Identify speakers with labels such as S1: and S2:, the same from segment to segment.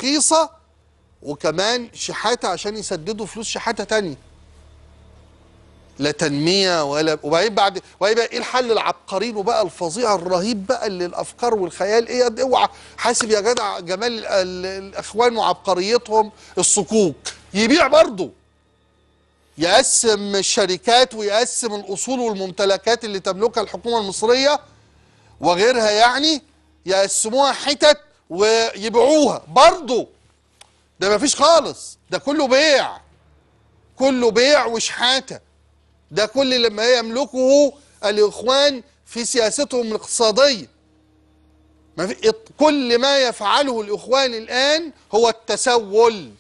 S1: رخيصة وكمان شحاتة عشان يسددوا فلوس شحاتة تانية. لا تنمية ولا وبعدين وهيبقى ايه الحل العبقري بقى الفظيع الرهيب بقى اللي الافكار والخيال ايه اوعى حاسب يا جدع جمال الاخوان وعبقريتهم الصكوك. يبيع برضه، يقسم الشركات ويقسم الاصول والممتلكات اللي تملكها الحكومة المصرية وغيرها، يعني يقسموها حتت ويبيعوها برضه. ده مفيش خالص، ده كله بيع، كله بيع وشحاتة. ده كل اللي ما يملكه الإخوان في سياستهم الاقتصادية. كل ما يفعله الإخوان الآن هو التسول،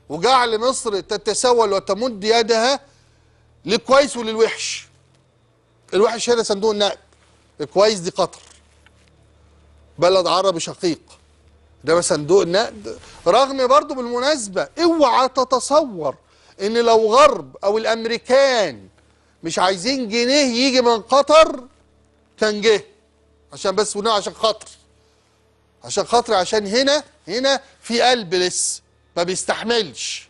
S1: وجعل مصر تتسول وتمد يدها للكويس وللوحش. الوحش هنا صندوق النقد، الكويس دي قطر، بلد عربي شقيق. ده صندوق النقد. رغم برضو بالمناسبة اوعى تتصور ان لو غرب او الامريكان مش عايزين جنيه يجي من قطر كان جه، عشان بس ونوع عشان خاطر عشان هنا في قلب لسه ما بيستحملش.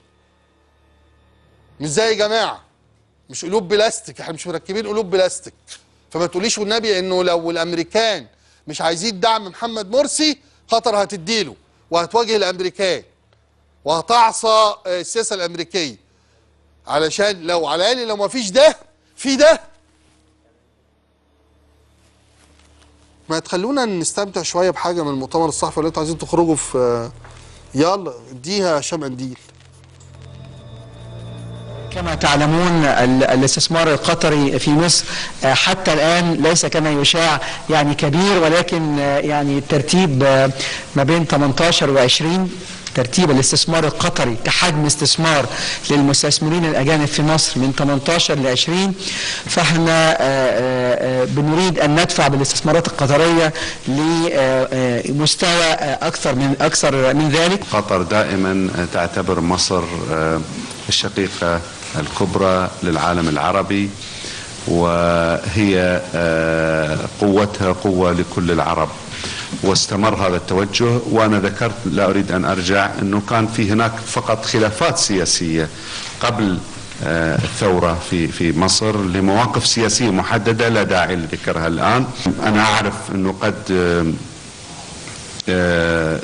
S1: مش زي يا جماعه، مش قلوب بلاستيك، احنا مش مركبين قلوب بلاستيك. فما تقوليش والنبي انه لو الامريكان مش عايزين دعم محمد مرسي قطر هتديله وهتواجه الامريكان وهتعصى السياسه الامريكيه، علشان لو على الاقل لو ما فيش ده في ده. ما تخلونا نستمتع شويه بحاجه من المؤتمر الصحفي، ولا انتوا عايزين تخرجوا في يلا اديها هشام قنديل.
S2: كما تعلمون الاستثمار القطري في مصر حتى الآن ليس كما يشاع يعني كبير، ولكن يعني الترتيب ما بين 18 و20 ترتيب الاستثمار القطري كحجم استثمار للمستثمرين الأجانب في مصر من 18 ل 20. فاحنا بنريد أن ندفع بالاستثمارات القطرية لمستوى أكثر من ذلك.
S3: قطر دائما تعتبر مصر الشقيقة الكبرى للعالم العربي، وهي قوتها قوة لكل العرب، واستمر هذا التوجه. وأنا ذكرت لا أريد أن أرجع أنه كان في هناك فقط خلافات سياسية قبل الثورة في مصر لمواقف سياسية محددة لا داعي لذكرها الآن. أنا أعرف أنه قد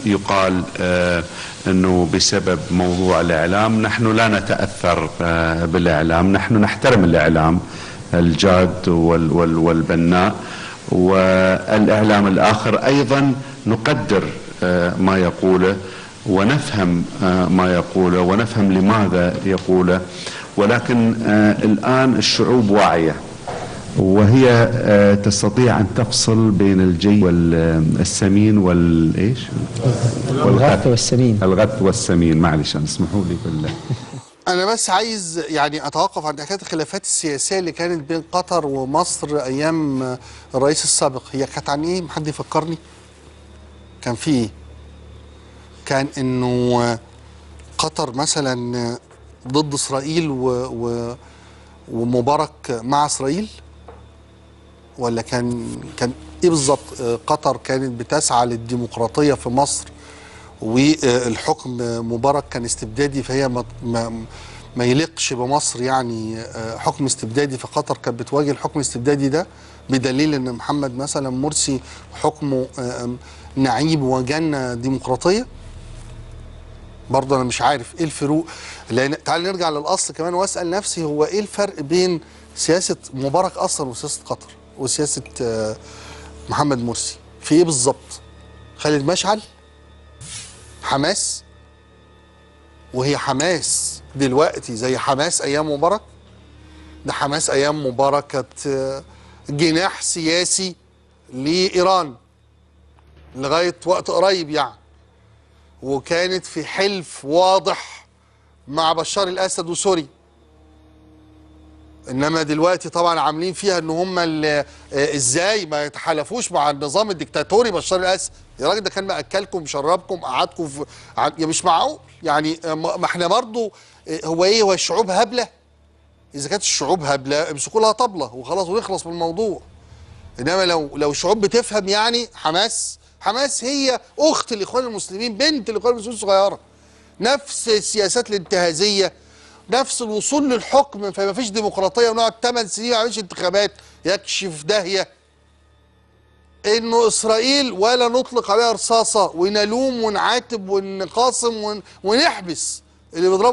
S3: يقال أنه بسبب موضوع الإعلام. نحن لا نتأثر بالإعلام، نحن نحترم الإعلام الجاد والبناء، والإعلام الآخر أيضا نقدر ما يقوله ونفهم ما يقوله ونفهم لماذا يقوله. ولكن الآن الشعوب واعية، وهي تستطيع أن تفصل بين الجيد والسمين والإيش؟
S2: الغث والسمين.
S3: الغث والسمين، معلش اسمحوا لي بالله.
S1: أنا بس عايز يعني أتوقف عند حكاية الخلافات السياسية اللي كانت بين قطر ومصر أيام الرئيس السابق. هي كانت عن إيه؟ حد يفكرني؟ كان في إيه؟ كان إنه قطر مثلا ضد إسرائيل ومبارك مع إسرائيل، ولا كان إيه بالظبط؟ قطر كانت بتسعى للديمقراطية في مصر والحكم مبارك كان استبدادي، فهي ما يليقش بمصر يعني حكم استبدادي، فقطر كانت بتواجه الحكم الاستبدادي ده، بدليل ان محمد مثلا مرسي حكمه نعيب وجنة ديمقراطية. برضه انا مش عارف ايه الفروق، لان تعال نرجع للاصل كمان واسال نفسي هو ايه الفرق بين سياسة مبارك اصلا وسياسة قطر وسياسة محمد مرسي؟ في ايه بالظبط؟ خالد مشعل؟ حماس؟ وهي حماس دلوقتي زي حماس ايام مبارك؟ ده حماس ايام مبارك كانت جناح سياسي لايران لغايه وقت قريب يعني، وكانت في حلف واضح مع بشار الاسد وسوريا. انما دلوقتي طبعا عاملين فيها ان هم ازاي ما يتحالفوش مع النظام الدكتاتوري بشار الاسد. يا راجل ده كان مأكلكم مشربكم قعدكم يا مش معقول يعني. ما احنا برضو هو ايه، هو الشعوب هبله؟ اذا كانت الشعوب هبله امسكوا لها طبله وخلاص ونخلص من الموضوع. انما لو الشعوب بتفهم يعني حماس هي اخت الاخوان المسلمين، بنت الاخوان المسلمين صغيره. نفس السياسات الانتهازيه، نفس الوصول للحكم، فما فيش ديمقراطيه ونقعد 8 سنين ما عملش انتخابات، يكشف داهيه. انه اسرائيل ولا نطلق عليها رصاصه ونلوم ونعاتب ونقاسم ونحبس اللي بيضربوا